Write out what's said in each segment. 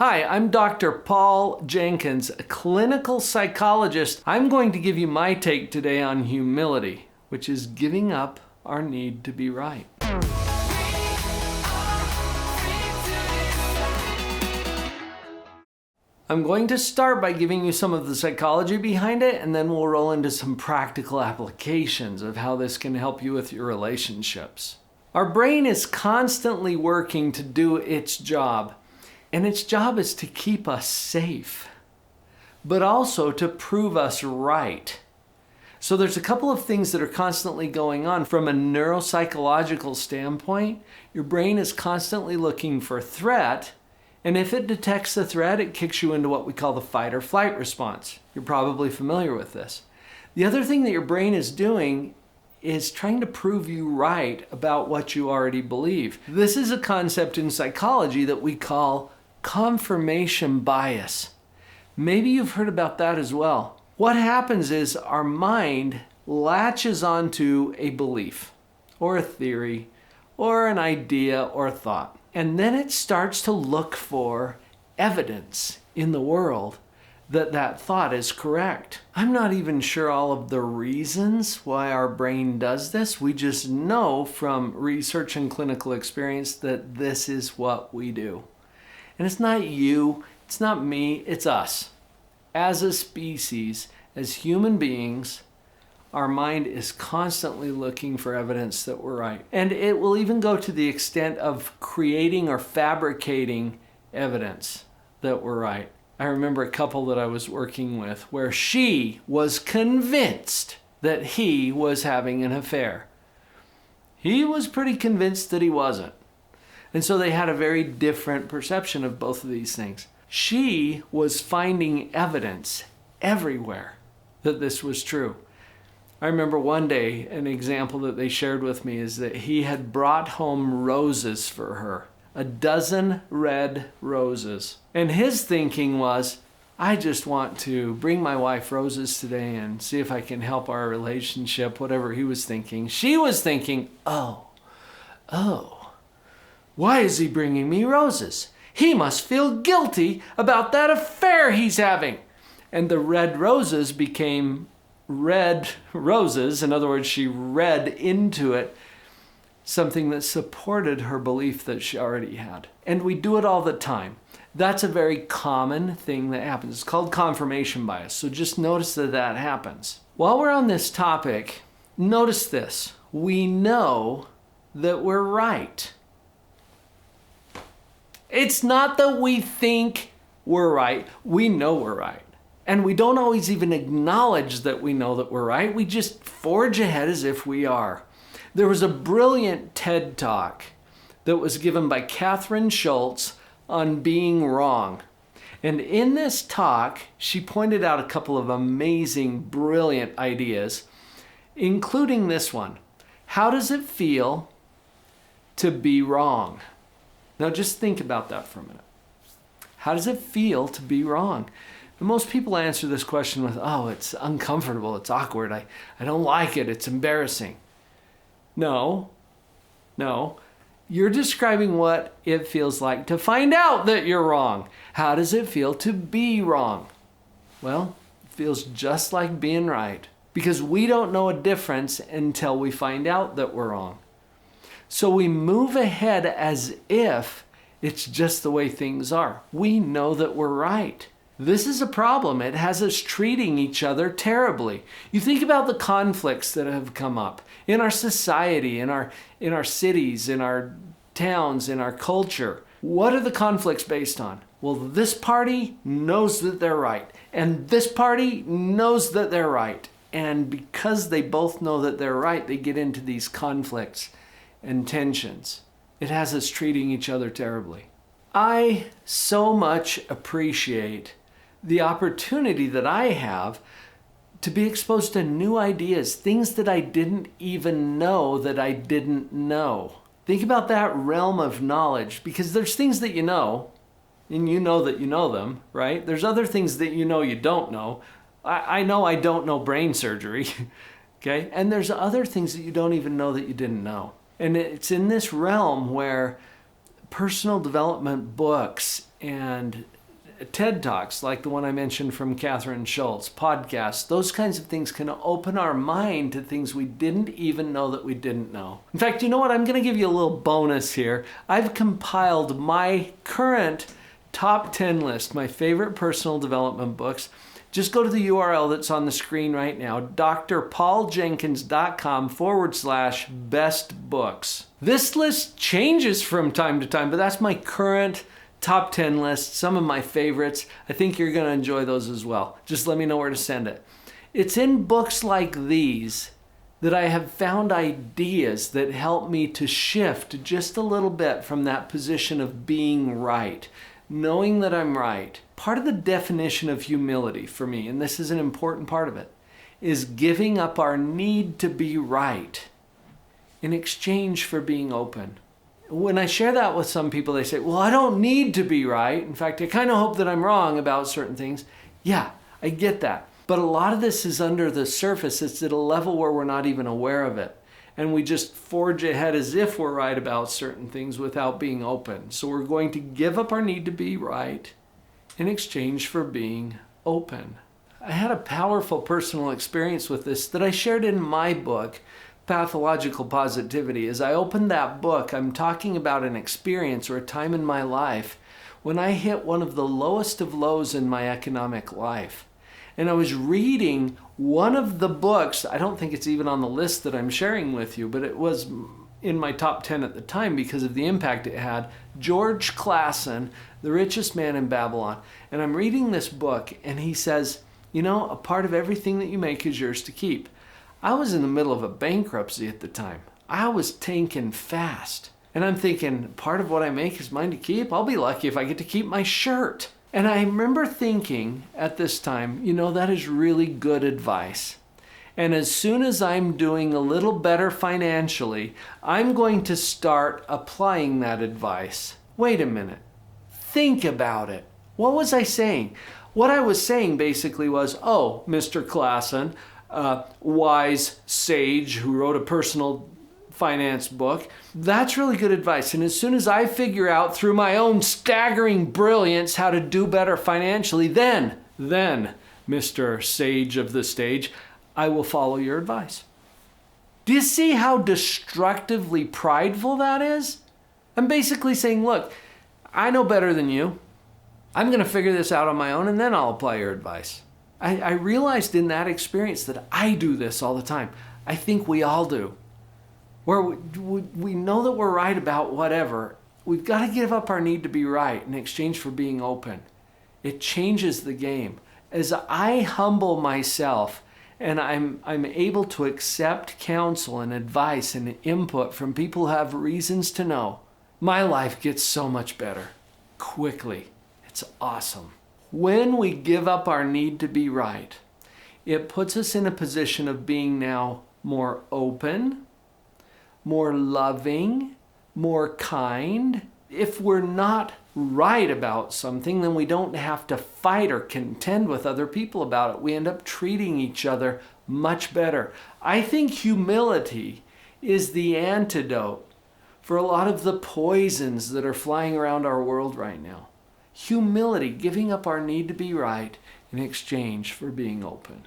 Hi, I'm Dr. Paul Jenkins, a clinical psychologist. I'm going to give you my take today on humility, which is giving up our need to be right. I'm going to start by giving you some of the psychology behind it, and then we'll roll into some practical applications of how this can help you with your relationships. Our brain is constantly working to do its job, and its job is to keep us safe, but also to prove us right. So there's a couple of things that are constantly going on. From a neuropsychological standpoint, your brain is constantly looking for a threat, and if it detects the threat, it kicks you into what we call the fight or flight response. You're probably familiar with this. The other thing that your brain is doing is trying to prove you right about what you already believe. This is a concept in psychology that we call confirmation bias. Maybe you've heard about that as well. What happens is our mind latches onto a belief or a theory or an idea or a thought. And then it starts to look for evidence in the world that that thought is correct. I'm not even sure all of the reasons why our brain does this. We just know from research and clinical experience that this is what we do. And it's not you, it's not me, it's us. As a species, as human beings, our mind is constantly looking for evidence that we're right. And it will even go to the extent of creating or fabricating evidence that we're right. I remember a couple that I was working with where she was convinced that he was having an affair. He was pretty convinced that he wasn't. And so they had a very different perception of both of these things. She was finding evidence everywhere that this was true. I remember one day, an example that they shared with me is that he had brought home roses for her, 12 red roses. And his thinking was, I just want to bring my wife roses today and see if I can help our relationship, whatever he was thinking. She was thinking, oh, why is he bringing me roses? He must feel guilty about that affair he's having. And the red roses became red roses. In other words, she read into it something that supported her belief that she already had. And we do it all the time. That's a very common thing that happens. It's called confirmation bias. So just notice that that happens. While we're on this topic, notice this. We know that we're right. It's not that we think we're right. We know we're right. And we don't always even acknowledge that we know that we're right. We just forge ahead as if we are. There was a brilliant TED Talk that was given by Catherine Schultz on being wrong. And in this talk, she pointed out a couple of amazing, brilliant ideas, including this one. How does it feel to be wrong? Now just think about that for a minute. How does it feel to be wrong? And most people answer this question with, oh, it's uncomfortable, it's awkward, I don't like it, it's embarrassing. No. You're describing what it feels like to find out that you're wrong. How does it feel to be wrong? Well, it feels just like being right, because we don't know a difference until we find out that we're wrong. So we move ahead as if it's just the way things are. We know that we're right. This is a problem. It has us treating each other terribly. You think about the conflicts that have come up in our society, in our cities, in our towns, in our culture. What are the conflicts based on? Well, this party knows that they're right, and this party knows that they're right. And because they both know that they're right, they get into these conflicts and tensions. It has us treating each other terribly. I so much appreciate the opportunity that I have to be exposed to new ideas, things that I didn't even know that I didn't know. Think about that realm of knowledge, because there's things that you know, and you know that you know them, right? There's other things that you know you don't know. I know I don't know brain surgery, okay? And there's other things that you don't even know that you didn't know. And it's in this realm where personal development books and TED Talks, like the one I mentioned from Catherine Schultz, podcasts, those kinds of things can open our mind to things we didn't even know that we didn't know. In fact, you know what? I'm going to give you a little bonus here. I've compiled my current top 10 list, my favorite personal development books. Just go to the URL that's on the screen right now, drpauljenkins.com/best books. This list changes from time to time, but that's my current top 10 list, some of my favorites. I think you're going to enjoy those as well. Just let me know where to send it. It's in books like these that I have found ideas that help me to shift just a little bit from that position of being right, knowing that I'm right. Part of the definition of humility for me, and this is an important part of it, is giving up our need to be right in exchange for being open. When I share that with some people, they say, well, I don't need to be right. In fact, I kind of hope that I'm wrong about certain things. Yeah, I get that. But a lot of this is under the surface. It's at a level where we're not even aware of it. And we just forge ahead as if we're right about certain things without being open. So we're going to give up our need to be right in exchange for being open. I had a powerful personal experience with this that I shared in my book, Pathological Positivity. As I opened that book, I'm talking about an experience or a time in my life when I hit one of the lowest of lows in my economic life. And I was reading one of the books, I don't think it's even on the list that I'm sharing with you, but it was in my top 10 at the time because of the impact it had, George Clason, The Richest Man in Babylon. And I'm reading this book and he says, you know, a part of everything that you make is yours to keep. I was in the middle of a bankruptcy at the time. I was tanking fast. And I'm thinking, part of what I make is mine to keep? I'll be lucky if I get to keep my shirt. And I remember thinking at this time, you know, that is really good advice. And as soon as I'm doing a little better financially, I'm going to start applying that advice. Wait a minute. Think about it. What was I saying? What I was saying basically was, oh, Mr. Clason, wise sage who wrote a personal finance book. That's really good advice. And as soon as I figure out through my own staggering brilliance how to do better financially, then, Mr. Sage of the stage, I will follow your advice. Do you see how destructively prideful that is? I'm basically saying, look, I know better than you. I'm going to figure this out on my own and then I'll apply your advice. I realized in that experience that I do this all the time. I think we all do. Where we know that we're right about whatever. We've got to give up our need to be right in exchange for being open. It changes the game. As I humble myself and I'm able to accept counsel and advice and input from people who have reasons to know, my life gets so much better. Quickly. It's awesome. When we give up our need to be right, it puts us in a position of being now more open, more loving, more kind. If we're not right about something, then we don't have to fight or contend with other people about it. We end up treating each other much better. I think humility is the antidote for a lot of the poisons that are flying around our world right now. Humility, giving up our need to be right in exchange for being open.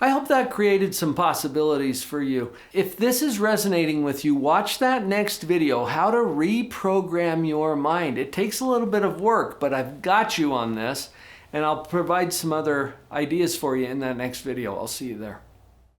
I hope that created some possibilities for you. If this is resonating with you, watch that next video, how to reprogram your mind. It takes a little bit of work, but I've got you on this, and I'll provide some other ideas for you in that next video. I'll see you there.